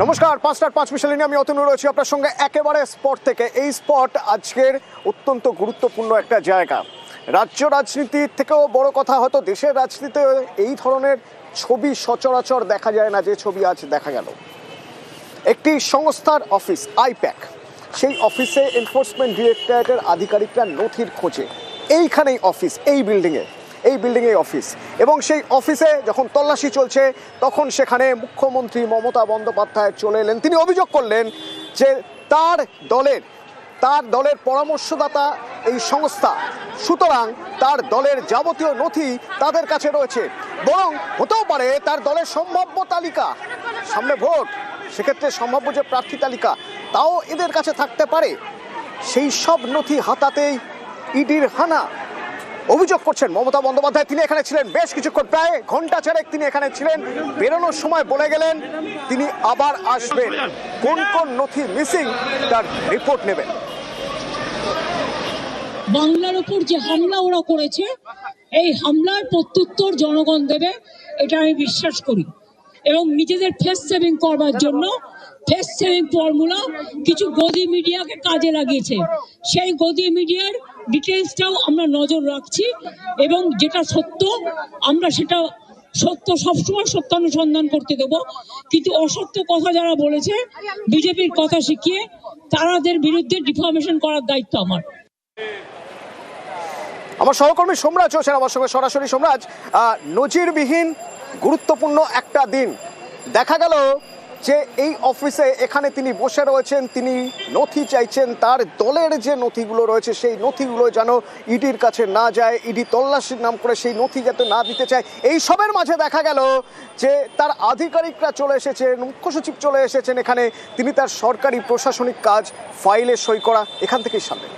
নমস্কার, 5:05 নিয়ে আমি অতনু রয়েছি আপনার সঙ্গে একেবারে স্পট থেকে। এই স্পট আজকের অত্যন্ত গুরুত্বপূর্ণ একটা জায়গা। রাজ্য রাজনীতির থেকেও বড় কথা, হয়তো দেশের রাজনীতিতে এই ধরনের ছবি সচরাচর দেখা যায় না, যে ছবি আজ দেখা গেল। একটি সংস্থার অফিস আইপ্যাক, সেই অফিসে এনফোর্সমেন্ট ডিরেক্টরেটের আধিকারিকরা নথির খোঁজে। এইখানেই অফিস, এই বিল্ডিংয়ে অফিস, এবং সেই অফিসে যখন তল্লাশি চলছে তখন সেখানে মুখ্যমন্ত্রী মমতা বন্দ্যোপাধ্যায় চলে এলেন। তিনি অভিযোগ করলেন যে তার দলের পরামর্শদাতা এই সংস্থা, সুতরাং তার দলের যাবতীয় নথি তাদের কাছে রয়েছে। বরং হতেও পারে তার দলের সম্ভাব্য তালিকা, সামনে ভোট, সেক্ষেত্রে সম্ভাব্য যে প্রার্থী তালিকা তাও এদের কাছে থাকতে পারে। সেই সব নথি হাতাতেই ইডির হানা। অভিযোগ করছেন মমতা বন্দ্যোপাধ্যায়। তিনি এখানে ছিলেন বেশ কিছুক্ষণ, প্রায় ঘন্টা চারেক তিনি এখানে ছিলেন। বেরোনোর সময় বলে গেলেন তিনি আবার আসবেন, কোন কোন নথি মিসিং তার রিপোর্ট নেবেন। বাংলার উপর যে হামলা ওরা করেছে, এই হামলার প্রত্যুত্তর জনগণ দেবে, এটা আমি বিশ্বাস করি। এবং নিজেদের ফেস সেভিং করবার জন্য ফেস সেভিং ফর্মুলা কিছু গদি মিডিয়াকে কাজে লাগিয়েছে। সেই গদি মিডিয়ার ডিটেলসটাও আমরা নজর রাখছি, এবং যেটা সত্য আমরা সেটা সত্য সবসময় সত্যানুসন্ধান করতে দেবো। কিন্তু অসত্য কথা যারা বলেছে, বিজেপির কথা শিখিয়ে তাদের বিরুদ্ধে ডিফামেশন করার দায়িত্ব আমার সহকর্মী সোমরাজ হোসেন আমার সঙ্গে সরাসরি। সোমরাজ, নজিরবিহীন গুরুত্বপূর্ণ একটা দিন দেখা গেল যে এই অফিসে এখানে তিনি বসে রয়েছেন, তিনি নথি চাইছেন। তার দলের যে নথিগুলো রয়েছে সেই নথিগুলো যেন ইডির কাছে না যায়, ইডি তল্লাশির নাম করে সেই নথি যাতে না দিতে চায়। এই সবের মাঝে দেখা গেল যে তার আধিকারিকরা চলে এসেছেন, মুখ্য সচিব চলে এসেছেন এখানে। তিনি তার সরকারি প্রশাসনিক কাজ, ফাইলে সই করা, এখান থেকেই সামনে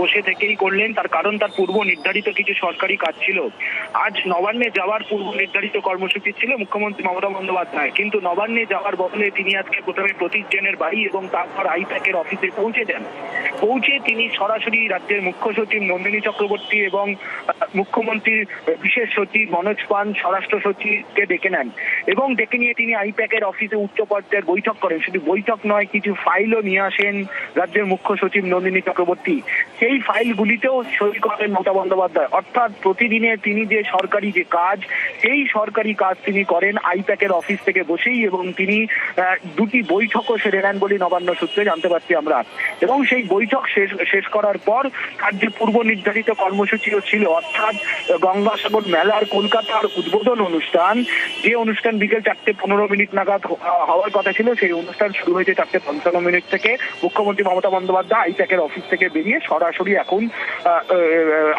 বসে থেকেই করলেন। তার কারণ তার পূর্ব নির্ধারিত কিছু সরকারি কাজ ছিল। আজ নবান্নে যাওয়ার পূর্ব নির্ধারিত কর্মসূচি ছিল মুখ্যমন্ত্রী মমতা বন্দ্যোপাধ্যায়, কিন্তু নবান্নে যাওয়ার বদলে তিনি আজকে প্রথমে প্রতীক জেনের বাড়ি এবং তারপর আইপ্যাকের অফিসে পৌঁছে যান। পৌঁছে তিনি সরাসরি রাজ্যের মুখ্য সচিব নন্দিনী চক্রবর্তী এবং মুখ্যমন্ত্রীর বিশেষ সচিব মনোজ পান, স্বরাষ্ট্র সচিবকে ডেকে নেন, এবং ডেকে নিয়ে তিনি আইপ্যাকের অফিসে উচ্চ পর্যায়ের বৈঠক করেন। শুধু বৈঠক নয়, কিছু ফাইলও নিয়ে আসেন রাজ্যের মুখ্য সচিব নন্দিনী চক্রবর্তী। সেই ফাইলগুলিতেও সই করেন মমতা বন্দ্যোপাধ্যায়। অর্থাৎ প্রতিদিনে তিনি যে সরকারি যে কাজ, সেই সরকারি কাজ তিনি করেন আইপ্যাকের অফিস থেকে বসেই, এবং তিনি দুটি বৈঠকও সেরে নেন বলে নবান্ন সূত্রে জানতে পারছি আমরা। এবং সেই বৈঠক শেষ করার পর তার যে পূর্ব নির্ধারিত কর্মসূচিও ছিল, অর্থাৎ গঙ্গাসাগর মেলার কলকাতার উদ্বোধন অনুষ্ঠান, যে অনুষ্ঠান বিকেল 4:15 নাগাদ হওয়ার কথা ছিল, সেই অনুষ্ঠান শুরু হয়েছে 4:55 থেকে। মুখ্যমন্ত্রী মমতা বন্দ্যোপাধ্যায় আইপ্যাকের অফিস থেকে বেরিয়ে সরাসরি এখন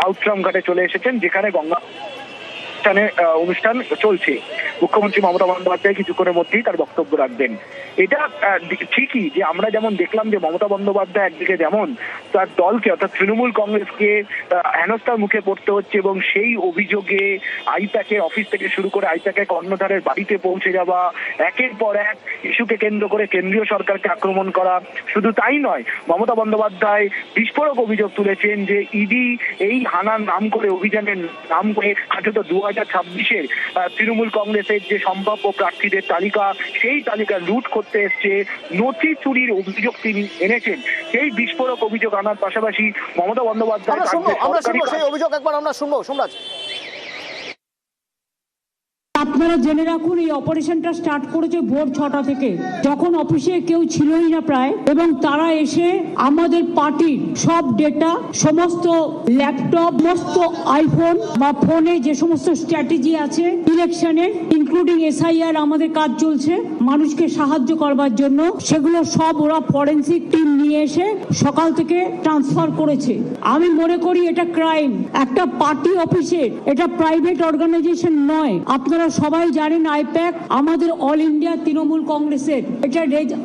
আউটরাম ঘাটে চলে এসেছেন, যেখানে গঙ্গা অনুষ্ঠান চলছে। মুখ্যমন্ত্রী মমতা বন্দ্যোপাধ্যায় কিছুক্ষণের মধ্যেই তার বক্তব্য রাখবেন। এটা ঠিকই যে আমরা যেমন দেখলাম যে মমতা বন্দ্যোপাধ্যায় একদিকে যেমন তার দলকে অর্থাৎ তৃণমূল কংগ্রেসকে হেনস্থার মুখে পড়তে হচ্ছে, এবং সেই অভিযোগে আইপ্যাকের অফিস থেকে শুরু করে আইপ্যাকের কর্ণধারের বাড়িতে পৌঁছে যাওয়া, একের পর এক ইস্যুকে কেন্দ্র করে কেন্দ্রীয় সরকারকে আক্রমণ করা। শুধু তাই নয়, মমতা বন্দ্যোপাধ্যায় বিস্ফোরক অভিযোগ তুলেছেন যে ইডি এই হানার নাম করে, অভিযানের নাম করে 2026-এর তৃণমূল কংগ্রেসের যে সম্ভাব্য প্রার্থীদের তালিকা, সেই তালিকা লুট করতে এসছে, নথি চুরির অভিযোগ তিনি এনেছেন। সেই বিস্ফোরক অভিযোগ আনার পাশাপাশি মমতা বন্দ্যোপাধ্যায় সেই অভিযোগ একবার আমরা শুনবো। সোমরাজ, আপনারা জেনে রাখুন, এই অপারেশনটা স্টার্ট করেছে ভোর 6টা থেকে, যখন অফিসে কেউ ছিলই না প্রায়, এবং তারা এসে আমাদের পার্টির সব ডেটা, সমস্ত ল্যাপটপ, সমস্ত আইফোন বা ফোনে যে সমস্ত স্ট্র্যাটেজি আছে ইলেকশনের, ইনক্লুডিং SIR আমাদের কাজ চলছে মানুষকে সাহায্য করবার জন্য, সেগুলো সব ওরা ফরেন্সিক টিম নিয়ে এসে সকাল থেকে ট্রান্সফার করেছে। আমি মনে করি এটা ক্রাইম, একটা পার্টি অফিসের, এটা প্রাইভেট অর্গানাইজেশন নয়। আপনারা সবাই জানেন আইপ্যাক আমাদের অল ইন্ডিয়া তৃণমূল কংগ্রেসের, এটা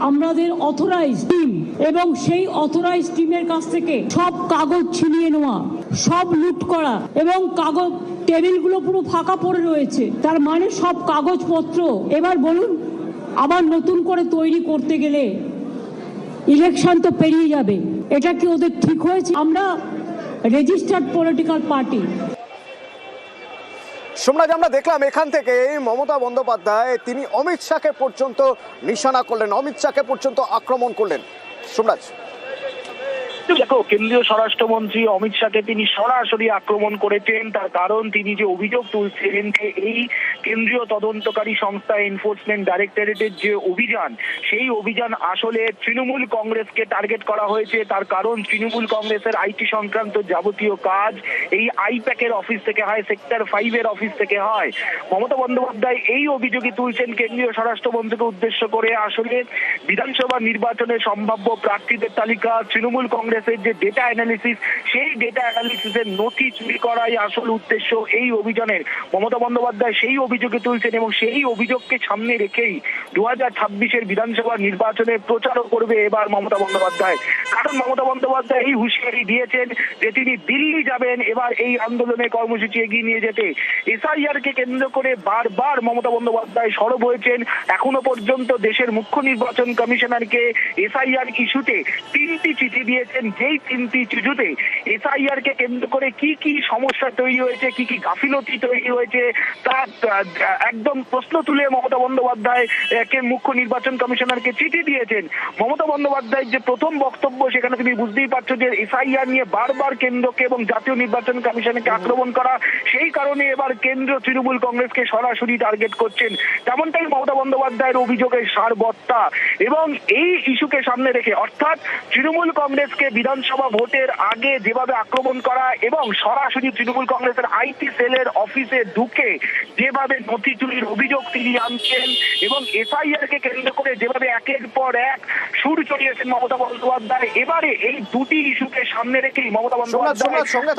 আমাদের অথরাইজ টিম, এবং সেই অথরাইজ টিমের কাছ থেকে সব কাগজ ছিনিয়ে নেওয়া, সব লুট করা, এবং কাগজ টেবিলগুলো পুরো ফাঁকা পড়ে রয়েছে। তার মানে সব কাগজপত্র এবার বলুন আবার নতুন করে তৈরি করতে গেলে ইলেকশন তো পেরিয়ে যাবে। এটা কি ওদের ঠিক হয়েছে? আমরা রেজিস্টার্ড পলিটিক্যাল পার্টি। সোমনাথ, আমরা দেখলাম এখান থেকে মমতা বন্দ্যোপাধ্যায় তিনি অমিত শাহকে পর্যন্ত নিশানা করলেন, অমিত শাহকে পর্যন্ত আক্রমণ করলেন। সোমনাথ, দেখো, কেন্দ্রীয় স্বরাষ্ট্রমন্ত্রী অমিত শাহকে তিনি সরাসরি আক্রমণ করেছেন। তার কারণ তিনি যে অভিযোগ তুলছেন যে এই কেন্দ্রীয় তদন্তকারী সংস্থা এনফোর্সমেন্ট ডাইরেক্টরেটের যে অভিযান, সেই অভিযান আসলে তৃণমূল কংগ্রেসকে টার্গেট করা হয়েছে। তার কারণ তৃণমূল কংগ্রেসের আইটি সংক্রান্ত যাবতীয় কাজ এই আইপ্যাকের অফিস থেকে হয়, সেক্টর 5 এর অফিস থেকে হয়। মমতা বন্দ্যোপাধ্যায় এই অভিযোগই তুলছেন কেন্দ্রীয় স্বরাষ্ট্রমন্ত্রীকে উদ্দেশ্য করে। আসলে বিধানসভা নির্বাচনে সম্ভাব্য প্রার্থীদের তালিকা, তৃণমূল কংগ্রেসের যে ডেটা অ্যানালিসিস, সেই ডেটা অ্যানালিসিসের নথি চুরি করাই আসল উদ্দেশ্য এই অভিযানের। মমতা বন্দ্যোপাধ্যায় সেই অভিযোগে তুলছেন এবং সেই অভিযোগকে সামনে রেখেই 2026-এর বিধানসভা নির্বাচনে প্রচারও করবে এবার মমতা বন্দ্যোপাধ্যায়। কারণ মমতা বন্দ্যোপাধ্যায় এই হুঁশিয়ারি দিয়েছেন যে তিনি দিল্লি যাবেন এবার এই আন্দোলনের কর্মসূচি এগিয়ে নিয়ে যেতে। এসআইআর কে কেন্দ্র করে বারবার মমতা বন্দ্যোপাধ্যায় সরব হয়েছেন। এখনো পর্যন্ত দেশের মুখ্য নির্বাচন কমিশনারকে এসআইআর ইস্যুতে 3টি চিঠি দিয়েছেন। যেই 3টি চিঠিতে এসআইআর কে কেন্দ্র করে কি কি সমস্যা তৈরি হয়েছে, কি কি গাফিলতি তৈরি হয়েছে, তা একদম প্রশ্ন তুলে মমতা বন্দ্যোপাধ্যায় কে মুখ্য নির্বাচন কমিশনারকে চিঠি দিয়েছেন। মমতা বন্দ্যোপাধ্যায়ের যে প্রথম বক্তব্য, সেখানে তুমি বুঝতেই পারছো যে এসআইআর নিয়ে বারবার কেন্দ্রকে এবং জাতীয় নির্বাচন কমিশনকে আক্রমণ করা, সেই কারণে এবার কেন্দ্র তৃণমূল কংগ্রেসকে সরাসরি টার্গেট করছেন। তেমনটাই মমতা বন্দ্যোপাধ্যায়ের অভিযোগের সারবত্তা। এবং এই ইস্যুকে সামনে রেখে, অর্থাৎ তৃণমূল কংগ্রেসকে বিধানসভা ভোটের আগে যেভাবে আক্রমণ করা এবং সরাসরি তৃণমূল কংগ্রেসের আইটি সেলের অফিসে ঢুকে যেভাবে নথি চুরির অভিযোগ তিনি আনছেন এবং এসআইআর কে কেন্দ্র করে যেভাবে একের পর এক সুর চড়িয়েছেন মমতা বন্দ্যোপাধ্যায়, এবারে এই দুটি ইস্যুকে সামনে রেখেই মমতা সোমনাথ, বন্দ্যোপাধ্যায় সঙ্গে